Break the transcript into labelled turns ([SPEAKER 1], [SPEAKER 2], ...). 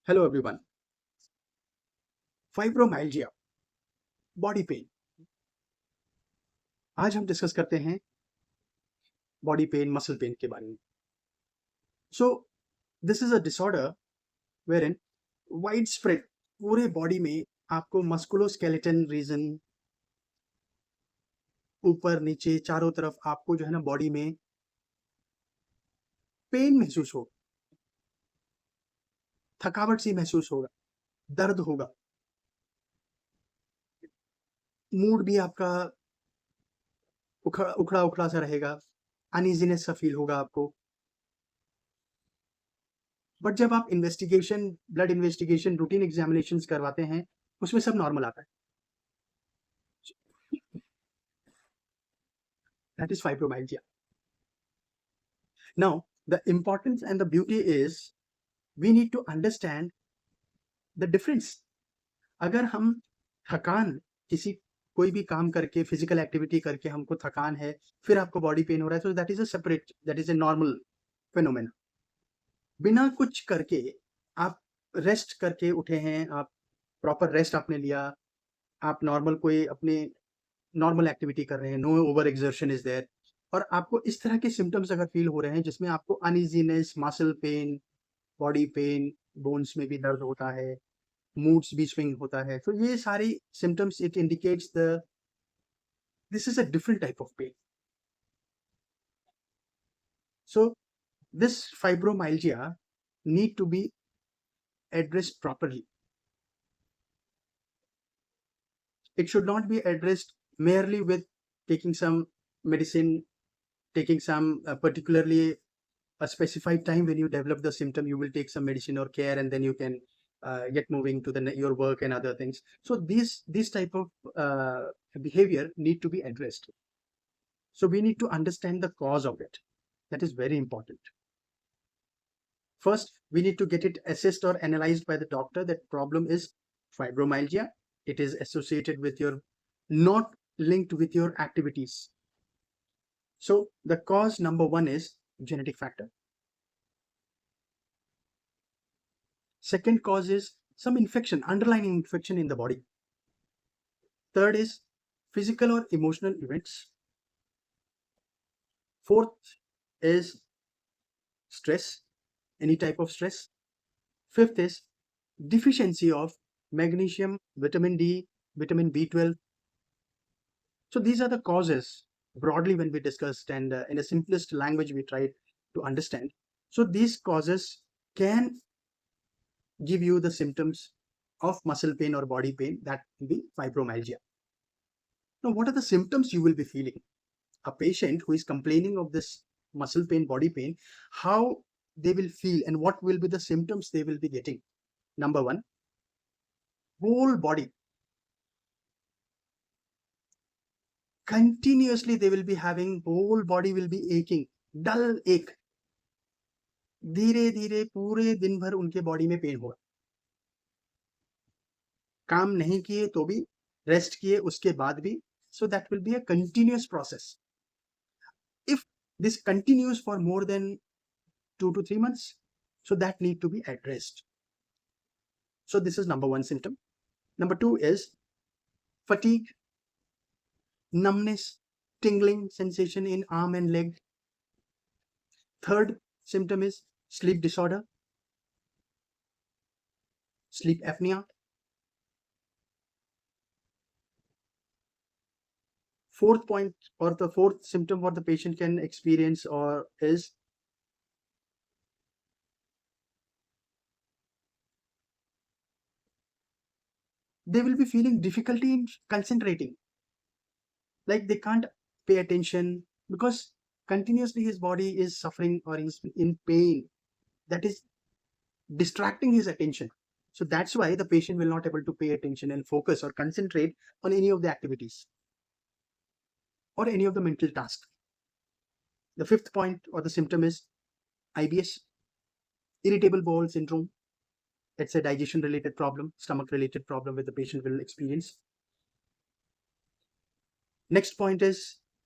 [SPEAKER 1] Hello everyone. Fibromyalgia, body pain. आज हम discuss करते हैं बॉडी पेन, मसल पेन के बारे में। So this is a disorder where in widespread पूरे बॉडी में आपको मस्कुलोस्केलेटन रीजन, ऊपर नीचे चारों तरफ आपको जो है ना बॉडी में पेन महसूस होगा, थकावट सी महसूस होगा, दर्द होगा, मूड भी आपका उखड़ा उखड़ा उखड़ा सा रहेगा, अनइजीनेस सा फील होगा आपको। बट जब आप investigation, blood investigation, routine examination करवाते हैं, उसमें सब नॉर्मल आता है। That is fibromyalgia. Now, the importance and the beauty is we need to understand the difference. अगर हम थकान, किसी कोई भी काम करके, फिजिकल एक्टिविटी करके हमको थकान है, फिर आपको बॉडी पेन हो रहा है, तो that is a separate, that is a normal phenomena. बिना कुछ करके, आप रेस्ट करके उठे हैं, आप प्रॉपर रेस्ट आपने लिया, आप नॉर्मल कोई अपने नॉर्मल एक्टिविटी कर रहे हैं, no over exertion is there, और आपको इस तरह के सिम्टम्स अगर फील हो रहे हैं जिसमें आपको uneasiness, muscle pain, body pain, bones में भी दर्द होता है, मूड्स भी स्विंग होता है, तो ये सारी symptoms it indicates the this is a different type of pain. So this fibromyalgia need to be addressed properly. It should not be addressed merely with taking some medicine, taking some particularly a specified time when you develop the symptom, you will take some medicine or care, and then you can get moving to your work and other things. So this type of behavior need to be addressed. So we need to understand the cause of it. That is very important. First, we need to get it assessed or analyzed by the doctor. That problem is fibromyalgia. It is associated with your, not linked with your activities. So the cause number one is genetic factor. Second cause is some infection, underlying infection in the body. Third is physical or emotional events. Fourth is stress, any type of stress. Fifth is deficiency of magnesium, vitamin D, vitamin B12. So these are the causes broadly when we discussed, and in a simplest language we tried to understand. So these causes can give you the symptoms of muscle pain or body pain, that will be fibromyalgia. Now, what are the symptoms you will be feeling? A patient who is complaining of this muscle pain, body pain, how they will feel and what will be the symptoms they will be getting? Number one, whole body. Continuously they will be having, whole body will be aching, dull ache. धीरे धीरे पूरे दिन भर उनके body में pen होगा, काम नहीं किए तो भी, रेस्ट किए उसके बाद भी. So that will be a continuous process. If this continues for more than 2 to 3 months, so that need to be addressed. So this is number one symptom. Number two is fatigue, numbness, tingling sensation in arm and leg. Third symptom is sleep disorder, sleep apnea. Fourth point, or the fourth symptom what the patient can experience or is they will be feeling difficulty in concentrating, like they can't pay attention because continuously his body is suffering or is in pain, that is distracting his attention. So that's why the patient will not able to pay attention and focus or concentrate on any of the activities or any of the mental tasks. The fifth point or the symptom is IBS, irritable bowel syndrome. It's a digestion related problem, stomach related problem where the patient will experience. Next point is